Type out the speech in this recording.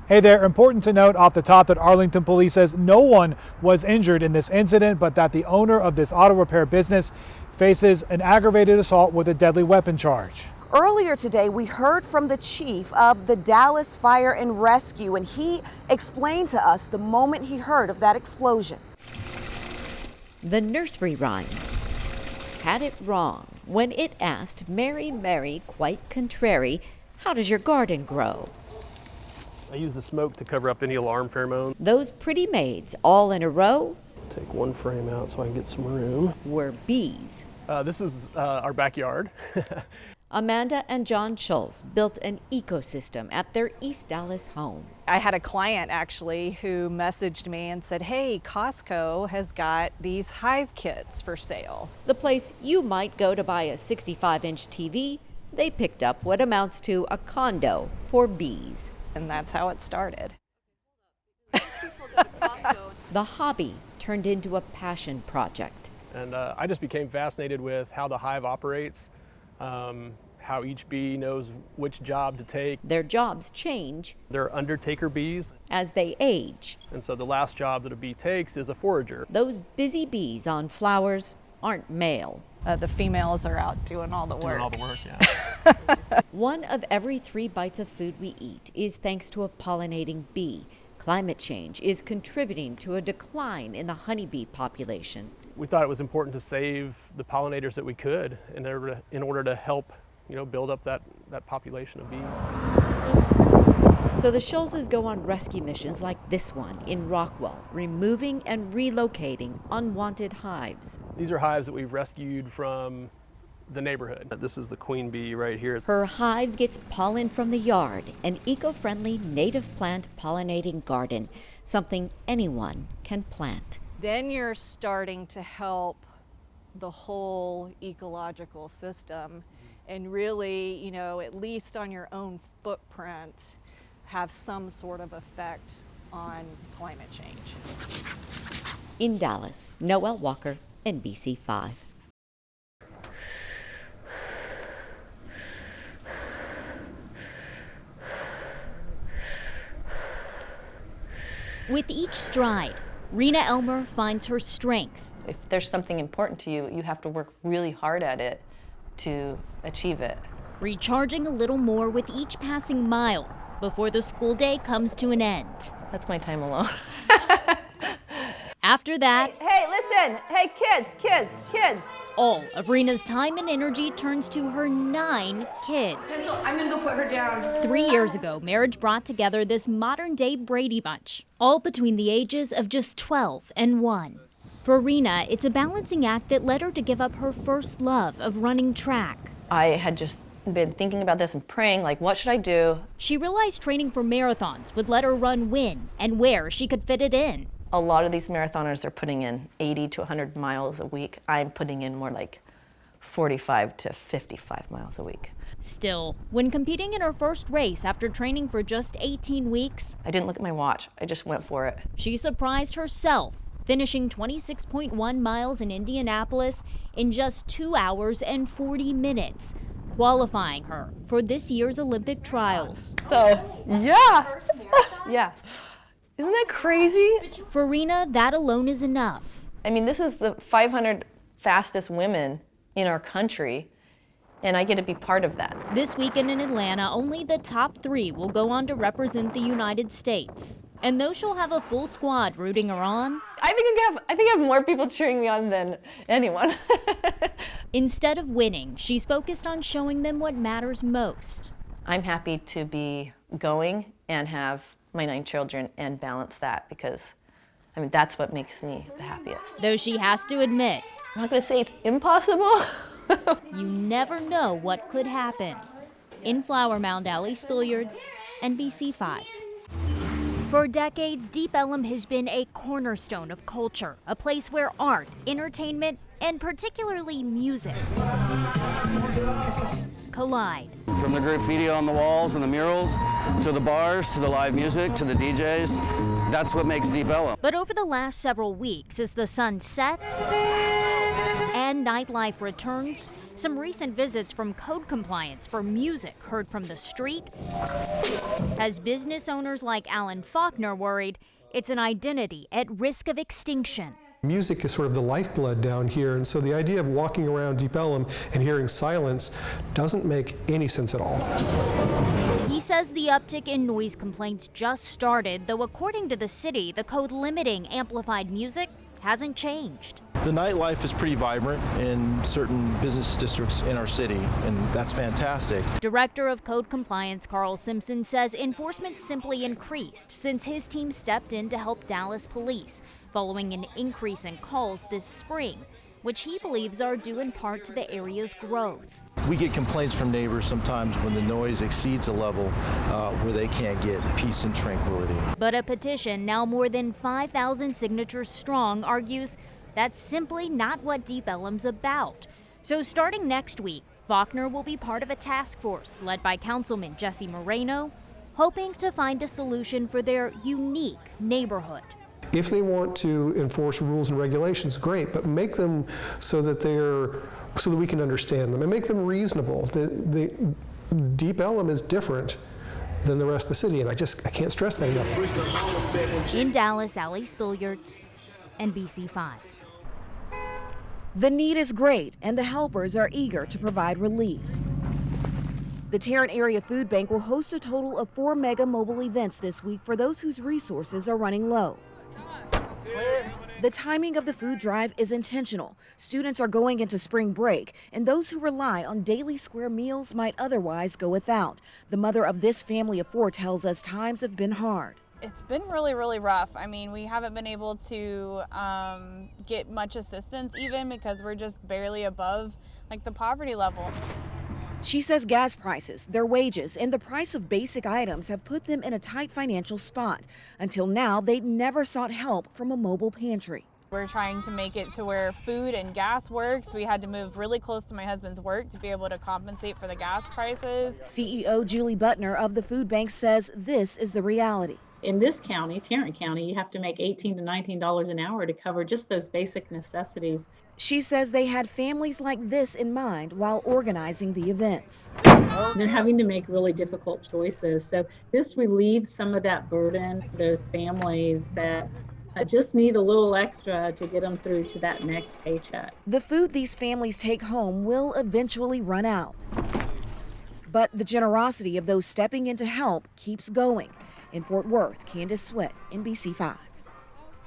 Hey there, important to note off the top that Arlington Police says no one was injured in this incident, but that the owner of this auto repair business faces an aggravated assault with a deadly weapon charge. Earlier today, we heard from the chief of the Dallas Fire and Rescue, and he explained to us the moment he heard of that explosion. The nursery rhyme had it wrong when it asked Mary, Mary, quite contrary, how does your garden grow? I use the smoke to cover up any alarm pheromone. Those pretty maids, all in a row, Take one frame out so I can get some room. were bees. This is our backyard. Amanda and John Schultz built an ecosystem at their East Dallas home. I had a client actually who messaged me and said, hey, Costco has got these hive kits for sale. The place you might go to buy a 65-inch TV, they picked up what amounts to a condo for bees. And that's how it started. The hobby turned into a passion project. And I just became fascinated with how the hive operates, how each bee knows which job to take. Their jobs change They're undertaker bees, as they age. and so the last job that a bee takes is a forager. Those busy bees on flowers aren't male. The females are out doing all the work. Doing all the work, yeah. One of every 3 bites of food we eat is thanks to a pollinating bee. Climate change is contributing to a decline in the honeybee population. We thought it was important to save the pollinators that we could in order to help, build up that population of bees. So the Schultzes go on rescue missions like this one in Rockwell, removing and relocating unwanted hives. These are hives that we've rescued from the neighborhood. This is the queen bee right here. Her hive gets pollen from the yard, an eco-friendly native plant pollinating garden, something anyone can plant. Then you're starting to help the whole ecological system and really, at least on your own footprint, have some sort of effect on climate change. In Dallas, Noelle Walker, NBC5. With each stride, Rena Elmer finds her strength. If there's something important to you, you have to work really hard at it to achieve it. Recharging a little more with each passing mile before the school day comes to an end. That's my time alone. After that, Hey, listen. Hey, kids. all of Rena's time and energy turns to her 9 kids. I'm gonna go put her down. 3 years ago, marriage brought together this modern-day Brady Bunch, all between the ages of just 12 and 1. For Rena, it's a balancing act that led her to give up her first love of running track. I had just been thinking about this and praying, like, what should I do? She realized training for marathons would let her run when and where she could fit it in. A lot of these marathoners are putting in 80 to 100 miles a week. I'm putting in more like 45 to 55 miles a week. Still, when competing in her first race after training for just 18 weeks, I didn't look at my watch. I just went for it. she surprised herself, finishing 26.1 miles in Indianapolis in just 2 hours and 40 minutes, qualifying her for this year's Olympic trials. So, yeah. Yeah. Isn't that crazy? For Rena, that alone is enough. I mean, this is the 500 fastest women in our country, and I get to be part of that. This weekend in Atlanta, only the top 3 will go on to represent the United States. And though she'll have a full squad rooting her on, I think I have more people cheering me on than anyone. instead of winning, she's focused on showing them what matters most. I'm happy to be going and have my 9 children and balance that because, that's what makes me the happiest. Though she has to admit, I'm not going to say it's impossible. you never know what could happen. In Flower Mound, Allie Spilliards, NBC5. For decades, Deep Ellum has been a cornerstone of culture, a place where art, entertainment, and particularly music collide. From the graffiti on the walls and the murals, to the bars, to the live music, to the DJs, that's what makes Deep Ellum. But over the last several weeks, as the sun sets and nightlife returns, Some recent visits from Code Compliance for music heard from the street has business owners like Alan Faulkner worried it's an identity at risk of extinction. Music is sort of the lifeblood down here, and so the idea of walking around Deep Ellum and hearing silence doesn't make any sense at all. He says the uptick in noise complaints just started, though according to the city, the code limiting amplified music hasn't changed. The nightlife is pretty vibrant in certain business districts in our city, and that's fantastic. Director of Code Compliance Carl Simpson says enforcement simply increased since his team stepped in to help Dallas police, following an increase in calls this spring, which he believes are due in part to the area's growth. We get complaints from neighbors sometimes when the noise exceeds a level where they can't get peace and tranquility. But a petition now more than 5,000 signatures strong argues that's simply not what Deep Ellum's about. So starting next week, Faulkner will be part of a task force led by Councilman Jesse Moreno, hoping to find a solution for their unique neighborhood. If they want to enforce rules and regulations, great, but make them so that we can understand them and make them reasonable. The Deep Ellum is different than the rest of the city, and I can't stress that enough. In Dallas, Allie Spilliards, NBC5. The need is great, and the helpers are eager to provide relief. The Tarrant Area Food Bank will host a total of 4 mega mobile events this week for those whose resources are running low. The timing of the food drive is intentional. Students are going into spring break, and those who rely on daily square meals might otherwise go without. The mother of this family of 4 tells us times have been hard. It's been really rough. I mean, we haven't been able to get much assistance even because we're just barely above the poverty level. She says gas prices, their wages, and the price of basic items have put them in a tight financial spot. Until now, they'd never sought help from a mobile pantry. We're trying to make it to where food and gas works. We had to move really close to my husband's work to be able to compensate for the gas prices. CEO Julie Butner of the food bank says this is the reality. In this county, Tarrant County, you have to make $18 to $19 an hour to cover just those basic necessities. She says they had families like this in mind while organizing the events. They're having to make really difficult choices. So this relieves some of that burden for those families that just need a little extra to get them through to that next paycheck. The food these families take home will eventually run out. But the generosity of those stepping in to help keeps going. In Fort Worth, Candace Sweat, NBC5.